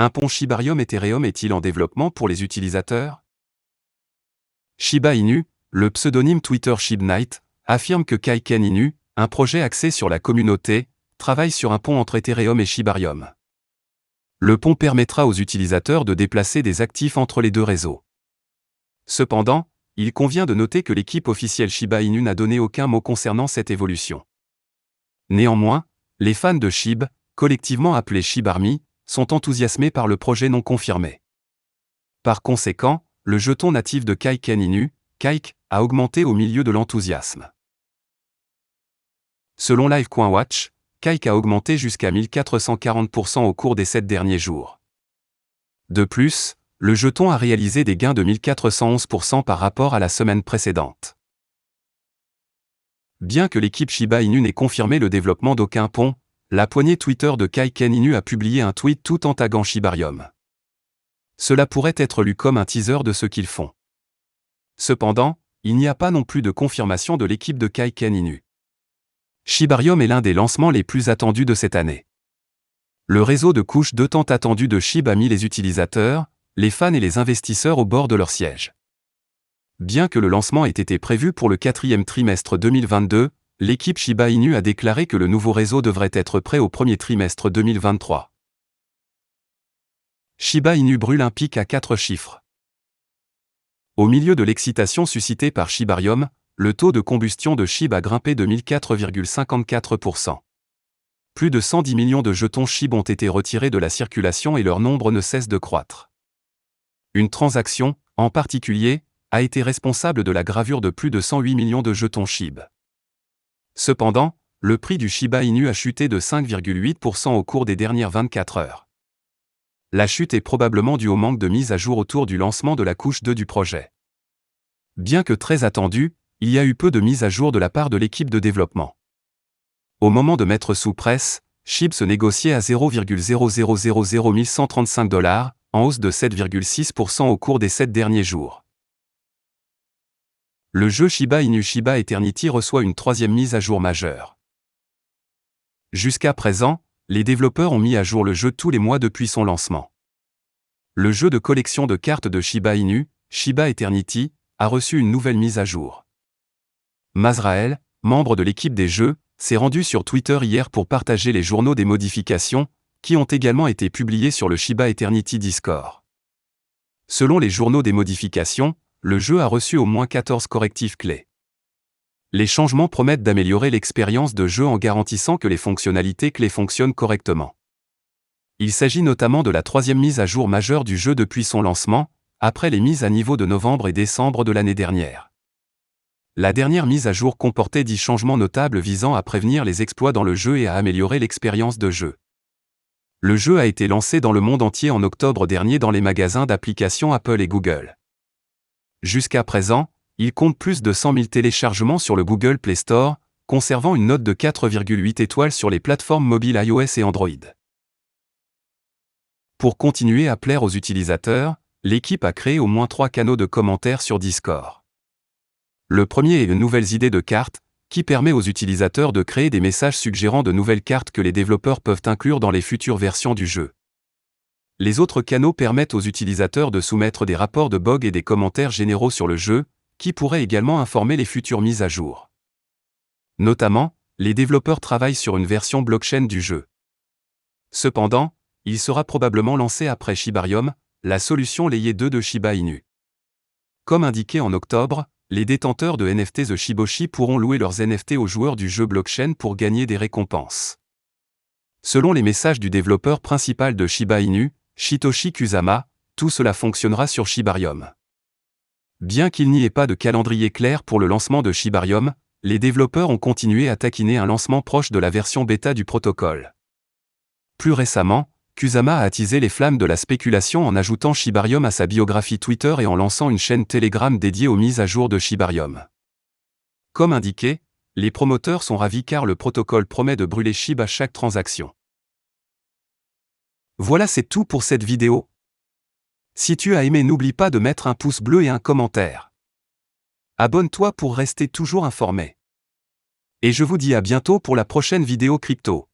Un pont Shibarium Ethereum est-il en développement pour les utilisateurs? Shiba Inu, le pseudonyme Twitter ShibKnight, affirme que Kaiken Inu, un projet axé sur la communauté, travaille sur un pont entre Ethereum et Shibarium. Le pont permettra aux utilisateurs de déplacer des actifs entre les deux réseaux. Cependant, il convient de noter que l'équipe officielle Shiba Inu n'a donné aucun mot concernant cette évolution. Néanmoins, les fans de SHIB, collectivement appelés SHIBARMY, sont enthousiasmés par le projet non confirmé. Par conséquent, le jeton natif de Kaiken Inu, Kaik, a augmenté au milieu de l'enthousiasme. Selon Live.watch, Kaik a augmenté jusqu'à 1440% au cours des 7 derniers jours. De plus, le jeton a réalisé des gains de 1411% par rapport à la semaine précédente. Bien que l'équipe Shiba Inu n'ait confirmé le développement d'aucun pont, la poignée Twitter de Kaiken Inu a publié un tweet tout en taguant Shibarium. Cela pourrait être lu comme un teaser de ce qu'ils font. Cependant, il n'y a pas non plus de confirmation de l'équipe de Kaiken Inu. Shibarium est l'un des lancements les plus attendus de cette année. Le réseau de couches de tant attendu de SHIB a mis les utilisateurs, les fans et les investisseurs au bord de leur siège. Bien que le lancement ait été prévu pour le 4e trimestre 2022, l'équipe Shiba Inu a déclaré que le nouveau réseau devrait être prêt au premier trimestre 2023. Shiba Inu brûle un pic à 4 chiffres. Au milieu de l'excitation suscitée par Shibarium, le taux de combustion de SHIB a grimpé de 1004,54%. Plus de 110 millions de jetons SHIB ont été retirés de la circulation et leur nombre ne cesse de croître. Une transaction, en particulier, a été responsable de la gravure de plus de 108 millions de jetons SHIB. Cependant, le prix du Shiba Inu a chuté de 5,8% au cours des dernières 24 heures. La chute est probablement due au manque de mise à jour autour du lancement de la couche 2 du projet. Bien que très attendu, il y a eu peu de mise à jour de la part de l'équipe de développement. Au moment de mettre sous presse, SHIB se négociait à 0,0000135 $, en hausse de 7,6% au cours des 7 derniers jours. Le jeu Shiba Inu Shiba Eternity reçoit une 3e mise à jour majeure. Jusqu'à présent, les développeurs ont mis à jour le jeu tous les mois depuis son lancement. Le jeu de collection de cartes de Shiba Inu, Shiba Eternity, a reçu une nouvelle mise à jour. Mazrael, membre de l'équipe des jeux, s'est rendu sur Twitter hier pour partager les journaux des modifications, qui ont également été publiés sur le Shiba Eternity Discord. Selon les journaux des modifications, le jeu a reçu au moins 14 correctifs clés. Les changements promettent d'améliorer l'expérience de jeu en garantissant que les fonctionnalités clés fonctionnent correctement. Il s'agit notamment de la 3e mise à jour majeure du jeu depuis son lancement, après les mises à niveau de novembre et décembre de l'année dernière. La dernière mise à jour comportait 10 changements notables visant à prévenir les exploits dans le jeu et à améliorer l'expérience de jeu. Le jeu a été lancé dans le monde entier en octobre dernier dans les magasins d'applications Apple et Google. Jusqu'à présent, il compte plus de 100 000 téléchargements sur le Google Play Store, conservant une note de 4,8 étoiles sur les plateformes mobiles iOS et Android. Pour continuer à plaire aux utilisateurs, l'équipe a créé au moins 3 canaux de commentaires sur Discord. Le premier est une nouvelle idée de carte, qui permet aux utilisateurs de créer des messages suggérant de nouvelles cartes que les développeurs peuvent inclure dans les futures versions du jeu. Les autres canaux permettent aux utilisateurs de soumettre des rapports de bugs et des commentaires généraux sur le jeu, qui pourraient également informer les futures mises à jour. Notamment, les développeurs travaillent sur une version blockchain du jeu. Cependant, il sera probablement lancé après Shibarium, la solution Layer 2 de Shiba Inu. Comme indiqué en octobre, les détenteurs de NFT The Shiboshi pourront louer leurs NFT aux joueurs du jeu blockchain pour gagner des récompenses. Selon les messages du développeur principal de Shiba Inu, Shitoshi Kusama, tout cela fonctionnera sur Shibarium. Bien qu'il n'y ait pas de calendrier clair pour le lancement de Shibarium, les développeurs ont continué à taquiner un lancement proche de la version bêta du protocole. Plus récemment, Kusama a attisé les flammes de la spéculation en ajoutant Shibarium à sa biographie Twitter et en lançant une chaîne Telegram dédiée aux mises à jour de Shibarium. Comme indiqué, les promoteurs sont ravis car le protocole promet de brûler SHIB à chaque transaction. Voilà, c'est tout pour cette vidéo. Si tu as aimé, n'oublie pas de mettre un pouce bleu et un commentaire. Abonne-toi pour rester toujours informé. Et je vous dis à bientôt pour la prochaine vidéo crypto.